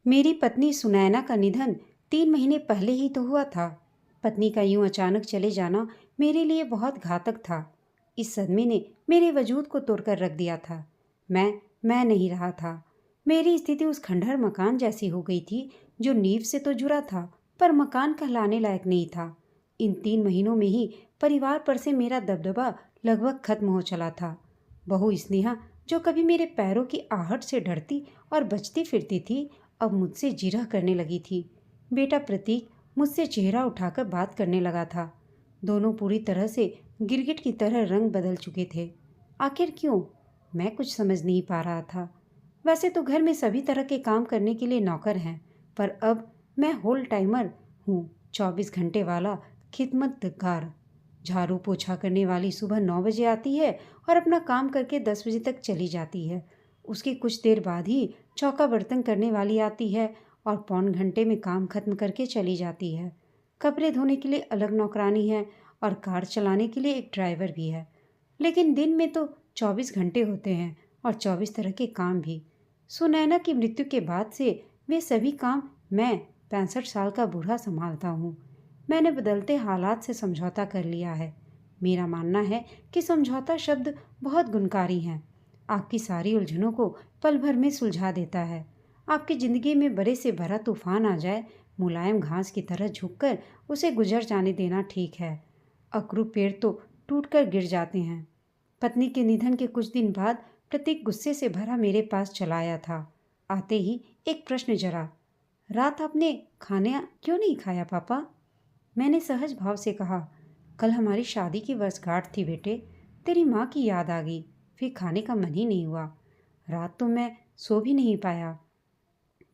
मेरी पत्नी सुनैना का निधन 3 महीने पहले ही तो हुआ था। पत्नी का यूं अचानक चले जाना मेरे लिए बहुत घातक था। इस सदमे ने मेरे वजूद को तोड़कर रख दिया था। मैं नहीं रहा था। मेरी स्थिति उस खंडहर मकान जैसी हो गई थी जो नींव से तो जुड़ा था पर मकान कहलाने लायक नहीं था। इन 3 महीनों में ही परिवार पर से मेरा दबदबा लगभग खत्म हो चला था। बहू स्नेहा, जो कभी मेरे पैरों की आहट से डरती और बचती फिरती थी, अब मुझसे जिरह करने लगी थी। बेटा प्रतीक मुझसे चेहरा उठाकर बात करने लगा था। दोनों पूरी तरह से गिरगिट की तरह रंग बदल चुके थे। आखिर क्यों? मैं कुछ समझ नहीं पा रहा था। वैसे तो घर में सभी तरह के काम करने के लिए नौकर हैं, पर अब मैं होल टाइमर हूँ, 24 घंटे वाला खिदमतगार। झाड़ू पोछा करने वाली सुबह 9 बजे आती है और अपना काम करके 10 बजे तक चली जाती है। उसके कुछ देर बाद ही चौका बर्तन करने वाली आती है और पौन घंटे में काम खत्म करके चली जाती है। कपड़े धोने के लिए अलग नौकरानी है और कार चलाने के लिए एक ड्राइवर भी है। लेकिन दिन में तो 24 घंटे होते हैं और 24 तरह के काम भी। सुनैना की मृत्यु के बाद से वे सभी काम मैं 65 साल का बूढ़ा संभालता हूँ। मैंने बदलते हालात से समझौता कर लिया है। मेरा मानना है कि समझौता शब्द बहुत गुणकारी है। आपकी सारी उलझनों को पल भर में सुलझा देता है। आपकी जिंदगी में बड़े से बड़ा तूफान आ जाए, मुलायम घास की तरह झुककर उसे गुजर जाने देना ठीक है। अकरूप पेड़ तो टूटकर गिर जाते हैं। पत्नी के निधन के कुछ दिन बाद प्रतीक गुस्से से भरा मेरे पास चला आया था। आते ही एक प्रश्न जरा, रात आपने खाना क्यों नहीं खाया पापा? मैंने सहज भाव से कहा, कल हमारी शादी की वर्षगांठ थी बेटे। तेरी माँ की याद आ गई, फिर खाने का मन ही नहीं हुआ। रात तो मैं सो भी नहीं पाया।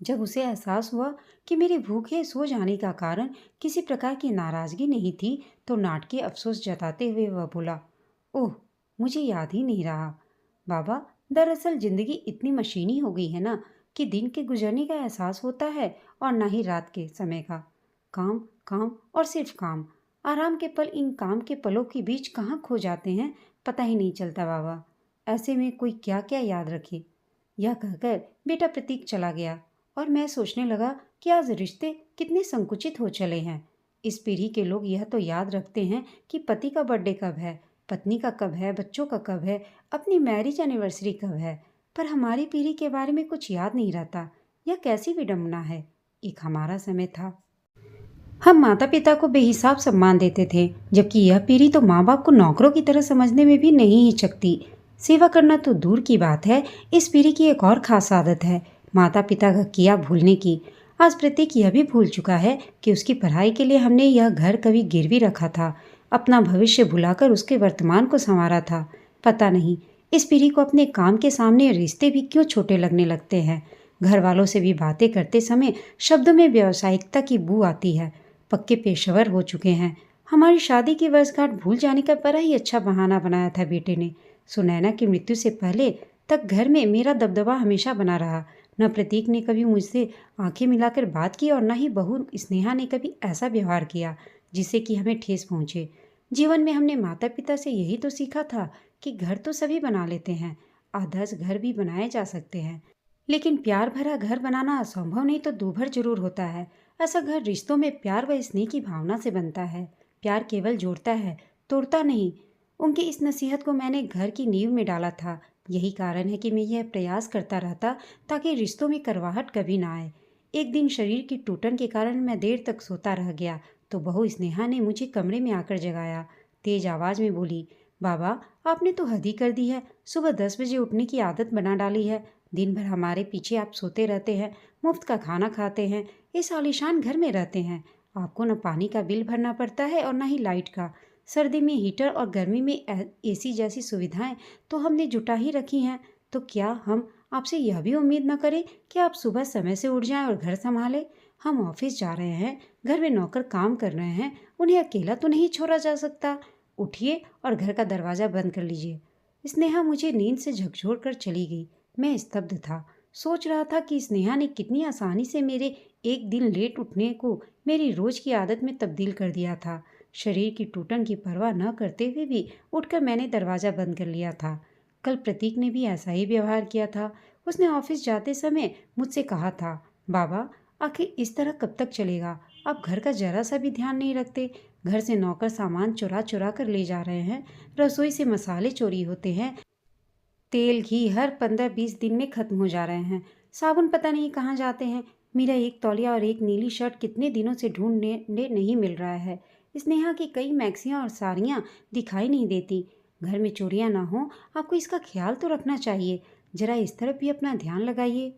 जब उसे एहसास हुआ कि मेरे भूखे सो जाने का कारण किसी प्रकार की नाराजगी नहीं थी, तो नाटकीय अफसोस जताते हुए वह बोला, ओह, मुझे याद ही नहीं रहा। बाबा, दरअसल जिंदगी इतनी मशीनी हो गई है ना कि दिन के गुजरने का एहसास होता है और ना ही रात के समय का। काम काम और सिर्फ काम। आराम के पल इन काम के पलों के बीच कहाँ खो जाते हैं, पता ही नहीं चलता बाबा। ऐसे में कोई क्या क्या याद रखे। यह कहकर बेटा प्रतीक चला गया और मैं सोचने लगा कि आज रिश्ते कितने संकुचित हो चले हैं। इस पीढ़ी के लोग यह तो याद रखते हैं कि पति का बर्थडे कब है, पत्नी का कब है, बच्चों का कब है, अपनी मैरिज एनिवर्सरी कब है, पर हमारी पीढ़ी के बारे में कुछ याद नहीं रहता। यह कैसी विडंबना है। एक हमारा समय था, हम माता पिता को बेहिसाब सम्मान देते थे, जबकि यह पीढ़ी तो माँ बाप को नौकरों की तरह समझने में भी नहीं हिचकती। सेवा करना तो दूर की बात है, इस पीढ़ी की एक और खास आदत है माता पिता का किया भूलने की। आज प्रतीक यह भी भूल चुका है कि उसकी पढ़ाई के लिए हमने यह घर कभी गिरवी रखा था, अपना भविष्य भुलाकर उसके वर्तमान को संवारा था। पता नहीं इस पीढ़ी को अपने काम के सामने रिश्ते भी क्यों छोटे लगने लगते हैं। घर वालों से भी बातें करते समय शब्दों में व्यावसायिकता की बू आती है। पक्के पेशेवर हो चुके हैं। हमारी शादी की वर्षगांठ भूल जाने का बड़ा ही अच्छा बहाना बनाया था बेटे ने। सुनैना की मृत्यु से पहले तक घर में मेरा दबदबा हमेशा बना रहा। न प्रतीक ने कभी मुझसे आंखें मिलाकर बात की और न ही बहू स्नेहा ने कभी ऐसा व्यवहार किया जिससे कि हमें ठेस पहुंचे। जीवन में हमने माता पिता से यही तो सीखा था कि घर तो सभी बना लेते हैं, आदर्श घर भी बनाए जा सकते हैं, लेकिन प्यार भरा घर बनाना असंभव नहीं तो दूभर जरूर होता है। ऐसा घर रिश्तों में प्यार व स्नेह की भावना से बनता है। प्यार केवल जोड़ता है, तोड़ता नहीं। उनकी इस नसीहत को मैंने घर की नींव में डाला था। यही कारण है कि मैं यह प्रयास करता रहता ताकि रिश्तों में करवाहट कभी ना आए। एक दिन शरीर की टूटन के कारण मैं देर तक सोता रह गया तो बहू स्नेहा ने मुझे कमरे में आकर जगाया। तेज आवाज में बोली, बाबा, आपने तो हद ही कर दी है। सुबह 10 बजे उठने की आदत बना डाली है। दिन भर हमारे पीछे आप सोते रहते हैं, मुफ्त का खाना खाते हैं, इस आलीशान घर में रहते हैं। आपको न पानी का बिल भरना पड़ता है और न ही लाइट का। सर्दी में हीटर और गर्मी में एसी जैसी सुविधाएं तो हमने जुटा ही रखी हैं। तो क्या हम आपसे यह भी उम्मीद न करें कि आप सुबह समय से उठ जाएं और घर संभालें? हम ऑफिस जा रहे हैं, घर में नौकर काम कर रहे हैं, उन्हें अकेला तो नहीं छोड़ा जा सकता। उठिए और घर का दरवाज़ा बंद कर लीजिए। स्नेहा मुझे नींद से झकझोर कर चली गई। मैं स्तब्ध था। सोच रहा था कि स्नेहा ने कितनी आसानी से मेरे एक दिन लेट उठने को मेरी रोज की आदत में तब्दील कर दिया था। शरीर की टूटन की परवाह न करते हुए भी उठकर मैंने दरवाज़ा बंद कर लिया था। कल प्रतीक ने भी ऐसा ही व्यवहार किया था। उसने ऑफिस जाते समय मुझसे कहा था, बाबा, आखिर इस तरह कब तक चलेगा? आप घर का जरा सा भी ध्यान नहीं रखते। घर से नौकर सामान चुरा चुरा कर ले जा रहे हैं, रसोई से मसाले चोरी होते हैं, तेल घी हर 15-20 दिन में खत्म हो जा रहे हैं, साबुन पता नहीं कहाँ जाते हैं। मेरा एक तौलिया और एक नीली शर्ट कितने दिनों से ढूंढने ने नहीं मिल रहा है। स्नेहा की कई मैक्सियाँ और साड़ियाँ दिखाई नहीं देती। घर में चोरियाँ ना हो, आपको इसका ख्याल तो रखना चाहिए। जरा इस तरफ भी अपना ध्यान लगाइए।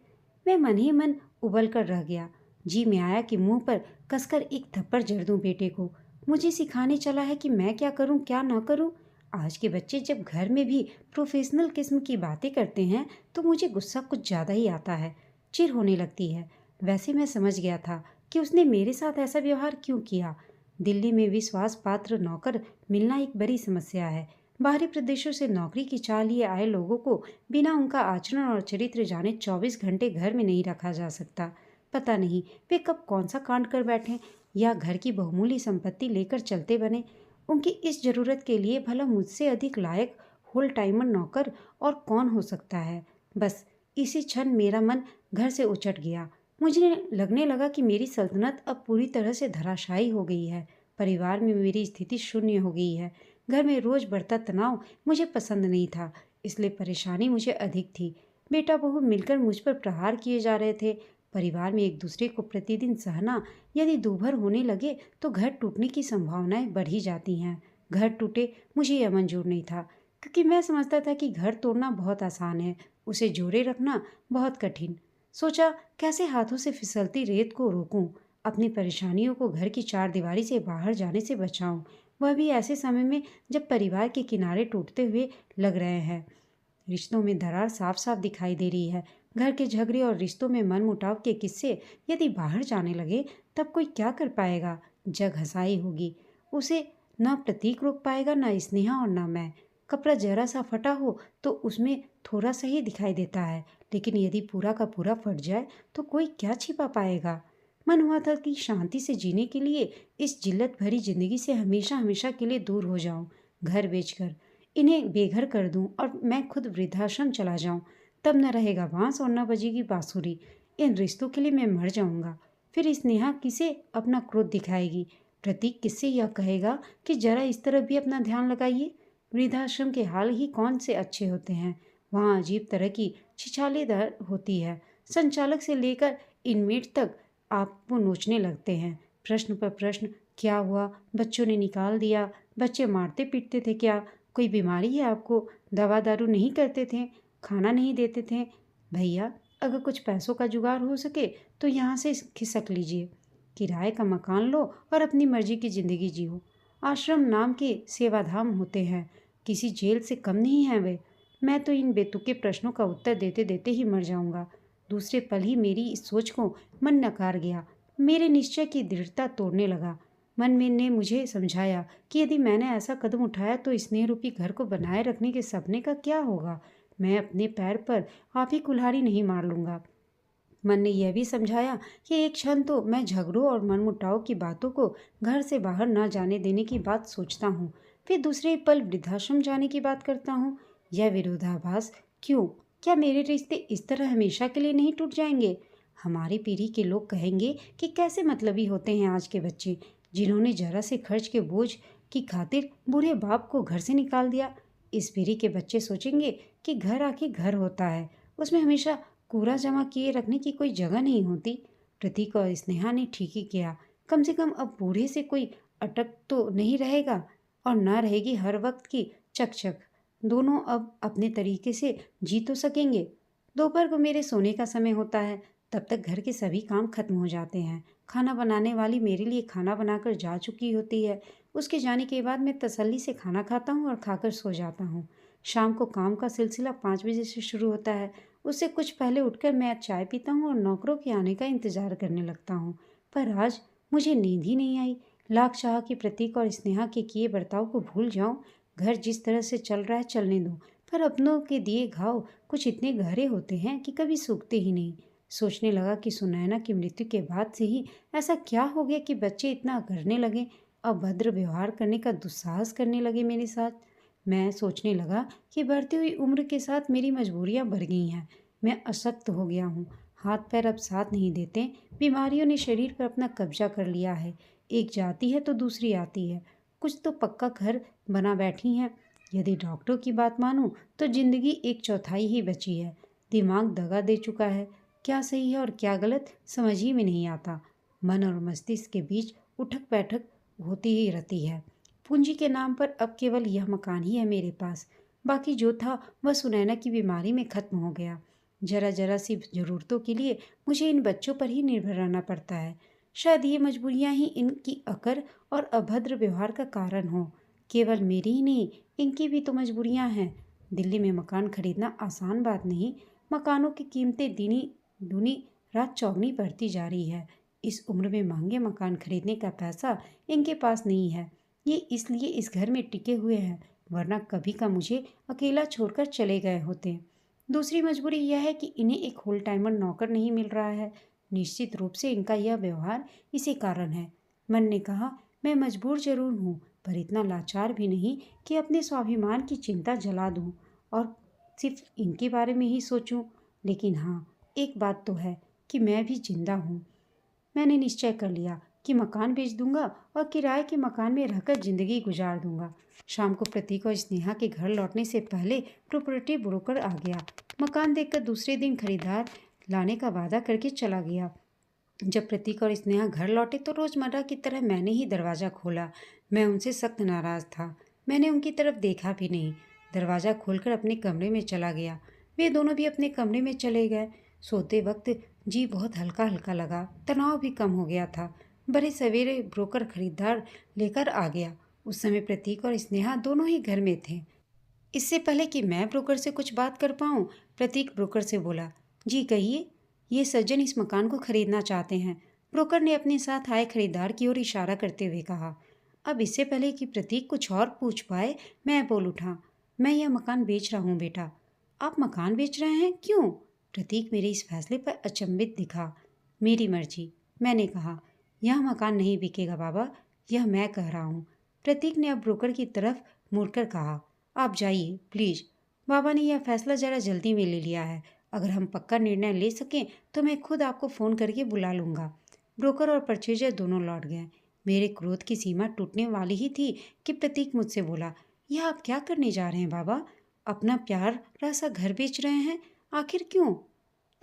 मैं मन ही मन उबल कर रह गया। जी में आया कि मुंह पर कसकर एक थप्पड़ जड़ दूं बेटे को। मुझे सिखाने चला है कि मैं क्या करूं क्या ना करूं। आज के बच्चे जब घर में भी प्रोफेशनल किस्म की बातें करते हैं तो मुझे गुस्सा कुछ ज़्यादा ही आता है, चिढ़ होने लगती है। वैसे मैं समझ गया था कि उसने मेरे साथ ऐसा व्यवहार क्यों किया। दिल्ली में विश्वास पात्र नौकर मिलना एक बड़ी समस्या है। बाहरी प्रदेशों से नौकरी की चाह लिए आए लोगों को बिना उनका आचरण और चरित्र जाने 24 घंटे घर में नहीं रखा जा सकता। पता नहीं वे कब कौन सा कांड कर बैठे या घर की बहुमूल्य संपत्ति लेकर चलते बने। उनकी इस जरूरत के लिए भला मुझसे अधिक लायक होल टाइमर नौकर और कौन हो सकता है। बस इसी क्षण मेरा मन घर से उचट गया। मुझे लगने लगा कि मेरी सल्तनत अब पूरी तरह से धराशायी हो गई है। परिवार में मेरी स्थिति शून्य हो गई है। घर में रोज बढ़ता तनाव मुझे पसंद नहीं था, इसलिए परेशानी मुझे अधिक थी। बेटा बहू मिलकर मुझ पर प्रहार किए जा रहे थे। परिवार में एक दूसरे को प्रतिदिन सहना यदि दूभर होने लगे तो घर टूटने की संभावनाएं बढ़ ही जाती हैं। घर टूटे मुझे यह मंजूर नहीं था, क्योंकि मैं समझता था कि घर तोड़ना बहुत आसान है, उसे जोड़े रखना बहुत कठिन। सोचा कैसे हाथों से फिसलती रेत को रोकूं, अपनी परेशानियों को घर की चारदीवारी से बाहर जाने से बचाऊं, वह भी ऐसे समय में जब परिवार के किनारे टूटते हुए लग रहे हैं। रिश्तों में दरार साफ साफ दिखाई दे रही है। घर के झगड़े और रिश्तों में मनमुटाव के किस्से यदि बाहर जाने लगे तब कोई क्या कर पाएगा। जग हंसाई होगी। उसे न प्रतीक रोक पाएगा, न स्नेहा और न मैं। कपड़ा जरा सा फटा हो तो उसमें थोड़ा सा ही दिखाई देता है, लेकिन यदि पूरा का पूरा फट जाए तो कोई क्या छिपा पाएगा। मन हुआ था कि शांति से जीने के लिए इस जिल्लत भरी जिंदगी से हमेशा हमेशा के लिए दूर हो जाऊं। घर बेचकर इन्हें बेघर कर दूं और मैं खुद वृद्धाश्रम चला जाऊं। तब न रहेगा बांस और न बजेगी बांसुरी। इन रिश्तों के लिए मैं मर जाऊंगा। फिर स्नेहा किसे अपना क्रोध दिखाएगी? प्रतीक किससे यह कहेगा कि जरा इस तरफ भी अपना ध्यान लगाइए? वृद्धाश्रम के हाल ही कौन से अच्छे होते हैं। वहाँ अजीब तरह की छिछालेदार होती है। संचालक से लेकर इनमेट तक आपको नोचने लगते हैं। प्रश्न पर प्रश्न, क्या हुआ, बच्चों ने निकाल दिया, बच्चे मारते पीटते थे क्या, कोई बीमारी है आपको, दवा दारू नहीं करते थे, खाना नहीं देते थे? भैया, अगर कुछ पैसों का जुगाड़ हो सके तो यहाँ से खिसक लीजिए। किराए का मकान लो और अपनी मर्जी की ज़िंदगी जियो। आश्रम नाम के सेवाधाम होते हैं, किसी जेल से कम नहीं है वे। मैं तो इन बेतुके प्रश्नों का उत्तर देते देते ही मर जाऊंगा। दूसरे पल ही मेरी इस सोच को मन नकार गया। मेरे निश्चय की दृढ़ता तोड़ने लगा। मन में ने मुझे समझाया कि यदि मैंने ऐसा कदम उठाया तो स्नेह रूपी घर को बनाए रखने के सपने का क्या होगा। मैं अपने पैर पर आप ही कुल्हाड़ी नहीं मार लूंगा। मन ने यह भी समझाया कि एक क्षण तो मैं झगड़ों और मनमुटाव की बातों को घर से बाहर न जाने देने की बात सोचता हूँ, फिर दूसरे पल वृद्धाश्रम जाने की बात करता हूँ। यह विरोधाभास क्यों? क्या मेरे रिश्ते इस तरह हमेशा के लिए नहीं टूट जाएंगे? हमारी पीढ़ी के लोग कहेंगे कि कैसे मतलबी होते हैं आज के बच्चे, जिन्होंने जरा से खर्च के बोझ की खातिर बूढ़े बाप को घर से निकाल दिया। इस पीढ़ी के बच्चे सोचेंगे कि घर आखिर घर होता है, उसमें हमेशा कूड़ा जमा किए रखने की कोई जगह नहीं होती। प्रतीक और स्नेहा ने ठीक ही किया। कम से कम अब बूढ़े से कोई अटक तो नहीं रहेगा और न रहेगी हर वक्त की चक-चक। दोनों अब अपने तरीके से जी तो सकेंगे। दोपहर को मेरे सोने का समय होता है, तब तक घर के सभी काम खत्म हो जाते हैं। खाना बनाने वाली मेरे लिए खाना बनाकर जा चुकी होती है। उसके जाने के बाद मैं तसल्ली से खाना खाता हूँ और खाकर सो जाता हूँ। शाम को काम का सिलसिला 5 बजे से शुरू होता है। उससे कुछ पहले उठकर मैं चाय पीता हूँ और नौकरों के आने का इंतजार करने लगता हूँ। पर आज मुझे नींद ही नहीं आई। लाख चाह कि प्रतीक और स्नेहा के किए बर्ताव को भूल जाऊं। घर जिस तरह से चल रहा है चलने दो, पर अपनों के दिए घाव कुछ इतने गहरे होते हैं कि कभी सूखते ही नहीं। सोचने लगा कि सुनैना की मृत्यु के बाद से ही ऐसा क्या हो गया कि बच्चे इतना करने लगे, अभद्र व्यवहार करने का दुस्साहस करने लगे मेरे साथ। मैं सोचने लगा कि बढ़ती हुई उम्र के साथ मेरी मजबूरियां बढ़ गई हैं। मैं अशक्त हो गया हूँ। हाथ पैर अब साथ नहीं देते। बीमारियों ने शरीर पर अपना कब्जा कर लिया है। एक जाती है तो दूसरी आती है। कुछ तो पक्का घर बना बैठी हैं। यदि डॉक्टरों की बात मानूं तो जिंदगी एक चौथाई ही बची है। दिमाग दगा दे चुका है। क्या सही है और क्या गलत समझ ही में नहीं आता। मन और मस्तिष्क के बीच उठक बैठक होती ही रहती है। पूंजी के नाम पर अब केवल यह मकान ही है मेरे पास। बाकी जो था वह सुनैना की बीमारी में खत्म हो गया। जरा जरा सी ज़रूरतों के लिए मुझे इन बच्चों पर ही निर्भर रहना पड़ता है। शायद ये मजबूरियां ही इनकी अकड़ और अभद्र व्यवहार का कारण हो। केवल मेरी ही नहीं, इनकी भी तो मजबूरियां हैं। दिल्ली में मकान खरीदना आसान बात नहीं। मकानों की कीमतें दिनी दूनी रात चौगनी बढ़ती जा रही है। इस उम्र में महंगे मकान खरीदने का पैसा इनके पास नहीं है। ये इसलिए इस घर में टिके हुए हैं, वरना कभी का मुझे अकेला छोड़कर चले गए होते। दूसरी मजबूरी यह है कि इन्हें एक होल टाइमर नौकर नहीं मिल रहा है। निश्चित रूप से इनका यह व्यवहार इसी कारण है। मन ने कहा, मैं मजबूर जरूर हूँ, पर इतना लाचार भी नहीं कि अपने स्वाभिमान की चिंता जला दूँ और सिर्फ इनके बारे में ही सोचूं। लेकिन हाँ, एक बात तो है कि मैं भी जिंदा हूँ। मैंने निश्चय कर लिया कि मकान बेच दूंगा और किराए के मकान में रहकर जिंदगी गुजार दूंगा। शाम को प्रतीक और स्नेहा के घर लौटने से पहले प्रॉपर्टी ब्रोकर आ गया। मकान देखकर दूसरे दिन खरीदार लाने का वादा करके चला गया। जब प्रतीक और स्नेहा घर लौटे तो रोजमर्रा की तरह मैंने ही दरवाज़ा खोला। मैं उनसे सख्त नाराज था। मैंने उनकी तरफ देखा भी नहीं। दरवाज़ा खोलकर अपने कमरे में चला गया। वे दोनों भी अपने कमरे में चले गए। सोते वक्त जी बहुत हल्का हल्का लगा। तनाव भी कम हो गया था। बड़े सवेरे ब्रोकर खरीदार लेकर आ गया। उस समय प्रतीक और स्नेहा दोनों ही घर में थे। इससे पहले कि मैं ब्रोकर से कुछ बात कर पाऊं, प्रतीक ब्रोकर से बोला, जी कहिए। ये सज्जन इस मकान को खरीदना चाहते हैं। ब्रोकर ने अपने साथ आए खरीदार की ओर इशारा करते हुए कहा। अब इससे पहले कि प्रतीक कुछ और पूछ पाए, मैं बोल उठा, मैं यह मकान बेच रहा हूँ बेटा। आप मकान बेच रहे हैं, क्यों? प्रतीक मेरे इस फैसले पर अचंभित दिखा। मेरी मर्जी, मैंने कहा। यह मकान नहीं बिकेगा बाबा, यह मैं कह रहा हूँ। प्रतीक ने अब ब्रोकर की तरफ मुड़कर कहा, आप जाइए प्लीज। बाबा ने यह फैसला जरा जल्दी में ले लिया है। अगर हम पक्का निर्णय ले सकें तो मैं खुद आपको फ़ोन करके बुला लूँगा। ब्रोकर और परचेजर दोनों लौट गए। मेरे क्रोध की सीमा टूटने वाली ही थी कि प्रतीक मुझसे बोला, यह आप क्या करने जा रहे हैं बाबा? अपना प्यारा सा घर बेच रहे हैं, आखिर क्यों?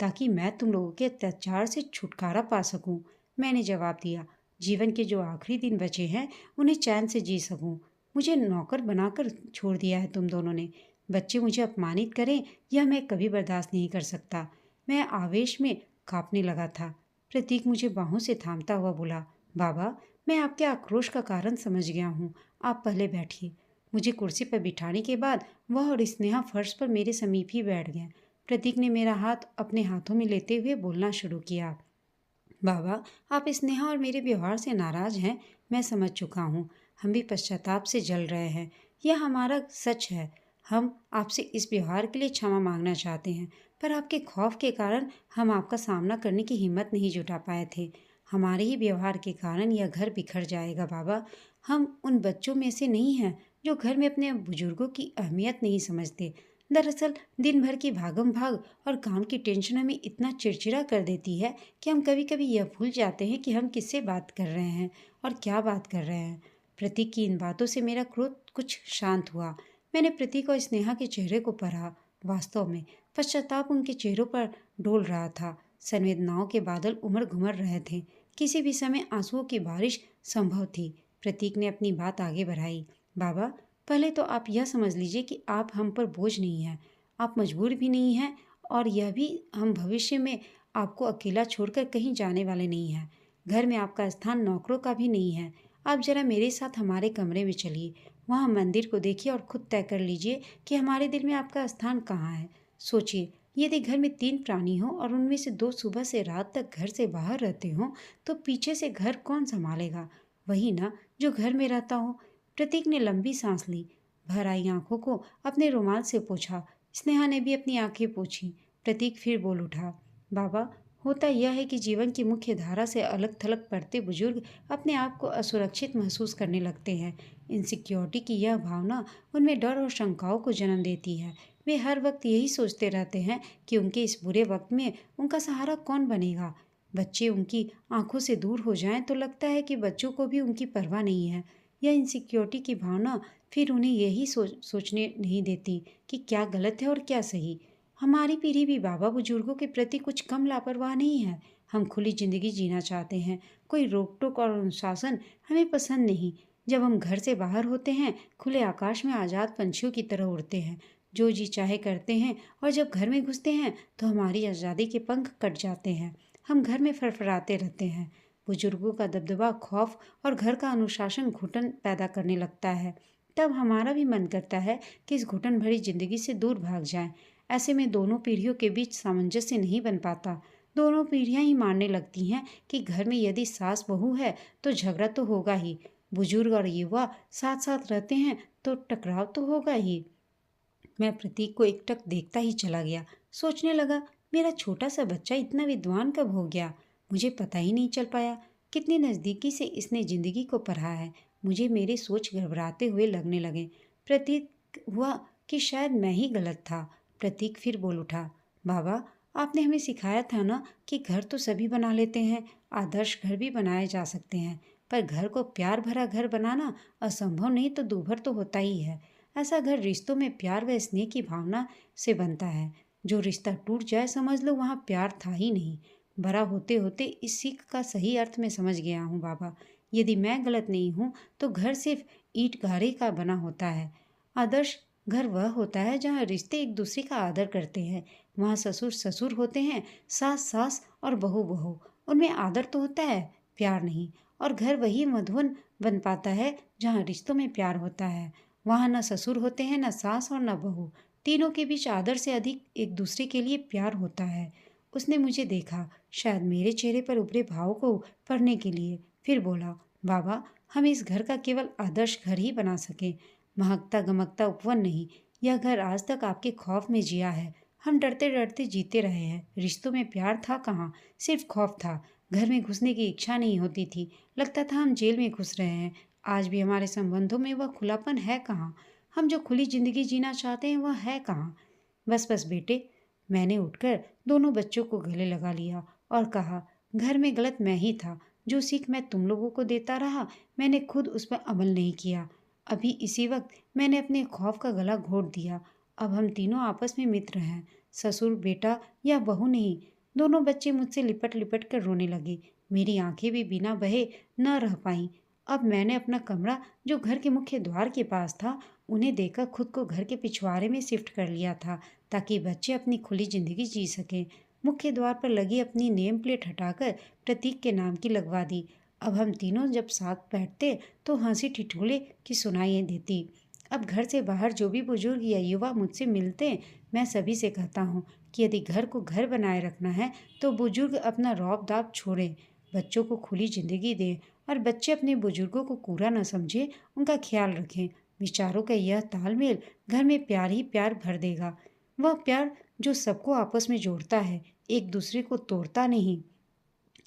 ताकि मैं तुम लोगों के अत्याचार से छुटकारा पा सकूं। मैंने जवाब दिया, जीवन के जो आखिरी दिन बचे हैं उन्हें चैन से जी सकूं। मुझे नौकर बनाकर छोड़ दिया है तुम दोनों ने। बच्चे मुझे अपमानित करें, यह मैं कभी बर्दाश्त नहीं कर सकता। मैं आवेश में कांपने लगा था। प्रतीक मुझे बाहों से थामता हुआ बोला, बाबा, मैं आपके आक्रोश का कारण समझ गया हूँ। आप पहले बैठिए। मुझे कुर्सी पर बिठाने के बाद वह और स्नेहा फर्श पर मेरे समीप ही बैठ गए। प्रतीक ने मेरा हाथ अपने हाथों में लेते हुए बोलना शुरू किया, बाबा, आप स्नेहा और मेरे व्यवहार से नाराज हैं। मैं समझ चुका हूँ। हम भी पश्चाताप से जल रहे हैं। यह हमारा सच है। हम आपसे इस व्यवहार के लिए क्षमा मांगना चाहते हैं, पर आपके खौफ के कारण हम आपका सामना करने की हिम्मत नहीं जुटा पाए थे। हमारे ही व्यवहार के कारण यह घर बिखर जाएगा बाबा। हम उन बच्चों में से नहीं हैं जो घर में अपने बुजुर्गों की अहमियत नहीं समझते। दरअसल दिन भर की भागम भाग और काम की टेंशन हमें इतना चिड़चिड़ा कर देती है कि हम कभी कभी यह भूल जाते हैं कि हम किससे बात कर रहे हैं और क्या बात कर रहे हैं। प्रतीक की इन बातों से मेरा क्रोध कुछ शांत हुआ। मैंने प्रतीक और स्नेहा के चेहरे को पढ़ा। वास्तव में पश्चाताप उनके चेहरों पर डोल रहा था। संवेदनाओं के बादल उमड़ घुमड़ रहे थे। किसी भी समय आंसुओं की बारिश संभव थी। प्रतीक ने अपनी बात आगे बढ़ाई, बाबा, पहले तो आप यह समझ लीजिए कि आप हम पर बोझ नहीं हैं। आप मजबूर भी नहीं हैं और यह भी हम भविष्य में आपको अकेला छोड़कर कहीं जाने वाले नहीं हैं। घर में आपका स्थान नौकरों का भी नहीं है। आप जरा मेरे साथ हमारे कमरे में चलिए। वहाँ मंदिर को देखिए और खुद तय कर लीजिए कि हमारे दिल में आपका स्थान कहाँ है। सोचिए, यदि घर में 3 प्राणी हो और उनमें से 2 सुबह से रात तक घर से बाहर रहते हों, तो पीछे से घर कौन संभालेगा? वही ना, जो घर में रहता हो। प्रतीक ने लंबी सांस ली। भर आई आंखों को अपने रुमाल से पोंछा। स्नेहा ने भी अपनी आंखें पोंछी। प्रतीक फिर बोल उठा, बाबा, होता यह है कि जीवन की मुख्य धारा से अलग थलग पड़ते बुजुर्ग अपने आप को असुरक्षित महसूस करने लगते हैं। इनसिक्योरिटी की यह भावना उनमें डर और शंकाओं को जन्म देती है। वे हर वक्त यही सोचते रहते हैं कि उनके इस बुरे वक्त में उनका सहारा कौन बनेगा। बच्चे उनकी आंखों से दूर हो जाएं तो लगता है कि बच्चों को भी उनकी परवाह नहीं है। यह इनसिक्योरिटी की भावना फिर उन्हें यही सोचने नहीं देती कि क्या गलत है और क्या सही। हमारी पीढ़ी भी बाबा बुजुर्गों के प्रति कुछ कम लापरवाह नहीं है। हम खुली जिंदगी जीना चाहते हैं। कोई रोक टोक और अनुशासन हमें पसंद नहीं। जब हम घर से बाहर होते हैं, खुले आकाश में आज़ाद पंछियों की तरह उड़ते हैं, जो जी चाहे करते हैं, और जब घर में घुसते हैं तो हमारी आज़ादी के पंख कट जाते हैं। हम घर में फड़फड़ाते रहते हैं। बुजुर्गों का दबदबा, खौफ और घर का अनुशासन घुटन पैदा करने लगता है। तब हमारा भी मन करता है कि इस घुटन भरी जिंदगी से दूर भाग जाएं। ऐसे में दोनों पीढ़ियों के बीच सामंजस्य नहीं बन पाता। दोनों पीढ़ियां ही मानने लगती हैं कि घर में यदि सास बहू है तो झगड़ा तो होगा ही। बुजुर्ग और युवा साथ साथ रहते हैं तो टकराव तो होगा ही। मैं प्रतीक को एकटक देखता ही चला गया। सोचने लगा, मेरा छोटा सा बच्चा इतना विद्वान कब हो गया? मुझे पता ही नहीं चल पाया। कितनी नज़दीकी से इसने जिंदगी को पढ़ा है। मुझे मेरे सोच घबराते हुए लगने लगे। प्रतीक हुआ कि शायद मैं ही गलत था। प्रतीक फिर बोल उठा, बाबा, आपने हमें सिखाया था ना कि घर तो सभी बना लेते हैं, आदर्श घर भी बनाए जा सकते हैं, पर घर को प्यार भरा घर बनाना असंभव नहीं तो दूभर तो होता ही है। ऐसा घर रिश्तों में प्यार व स्नेह की भावना से बनता है। जो रिश्ता टूट जाए समझ लो वहाँ प्यार था ही नहीं। बड़ा होते होते इस सीख का सही अर्थ में समझ गया हूँ बाबा। यदि मैं गलत नहीं हूँ तो घर सिर्फ ईंट गारे का बना होता है। आदर्श घर वह होता है जहाँ रिश्ते एक दूसरे का आदर करते हैं। वहाँ ससुर ससुर होते हैं, सास सास और बहू बहू। उनमें आदर तो होता है, प्यार नहीं। और घर वही मधुवन बन पाता है जहाँ रिश्तों में प्यार होता है। वहाँ न ससुर होते हैं, न सास और न बहू। तीनों के बीच आदर से अधिक एक दूसरे के लिए प्यार होता है। उसने मुझे देखा, शायद मेरे चेहरे पर उभरे भाव को पढ़ने के लिए। फिर बोला, बाबा, हम इस घर का केवल आदर्श घर ही बना सके, महकता गमकता उपवन नहीं। यह घर आज तक आपके खौफ में जिया है। हम डरते डरते जीते रहे हैं। रिश्तों में प्यार था कहाँ, सिर्फ खौफ था। घर में घुसने की इच्छा नहीं होती थी। लगता था हम जेल में घुस रहे हैं। आज भी हमारे संबंधों में वह खुलापन है कहाँ? हम जो खुली जिंदगी जीना चाहते हैं वह है कहाँ? बस बस बेटे, मैंने उठकर दोनों बच्चों को गले लगा लिया और कहा, घर में गलत मैं ही था। जो सीख मैं तुम लोगों को देता रहा, मैंने खुद उस पर अमल नहीं किया। अभी इसी वक्त मैंने अपने खौफ का गला घोट दिया। अब हम तीनों आपस में मित्र हैं, ससुर बेटा या बहू नहीं। दोनों बच्चे मुझसे लिपट लिपट कर रोने लगे। मेरी आंखें भी बिना बहे न रह पाईं। अब मैंने अपना कमरा, जो घर के मुख्य द्वार के पास था, उन्हें देकर खुद को घर के पिछवाड़े में शिफ्ट कर लिया था, ताकि बच्चे अपनी खुली जिंदगी जी सकें। मुख्य द्वार पर लगी अपनी नेम प्लेट हटाकर प्रतीक के नाम की लगवा दी। अब हम तीनों जब साथ बैठते तो हंसी ठिठोले की सुनाई देती। अब घर से बाहर जो भी बुजुर्ग या युवा मुझसे मिलते, मैं सभी से कहता हूँ कि यदि घर को घर बनाए रखना है तो बुजुर्ग अपना रौब दाब छोड़ें, बच्चों को खुली जिंदगी दें, और बच्चे अपने बुजुर्गों को कूड़ा न समझें, उनका ख्याल रखें। विचारों का यह तालमेल घर में प्यार ही प्यार भर देगा। वह प्यार जो सबको आपस में जोड़ता है, एक दूसरे को तोड़ता नहीं।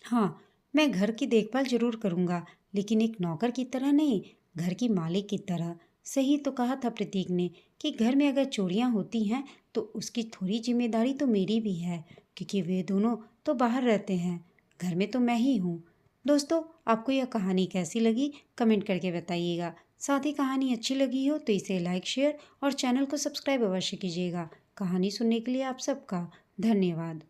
हाँ, मैं घर की देखभाल जरूर करूँगा, लेकिन एक नौकर की तरह नहीं, घर की मालिक की तरह। सही तो कहा था प्रतीक ने कि घर में अगर चोरियाँ होती हैं तो उसकी थोड़ी जिम्मेदारी तो मेरी भी है, क्योंकि वे दोनों तो बाहर रहते हैं, घर में तो मैं ही हूँ। दोस्तों, आपको यह कहानी कैसी लगी कमेंट करके बताइएगा। साथ ही कहानी अच्छी लगी हो तो इसे लाइक शेयर और चैनल को सब्सक्राइब अवश्य कीजिएगा। कहानी सुनने के लिए आप सबका धन्यवाद।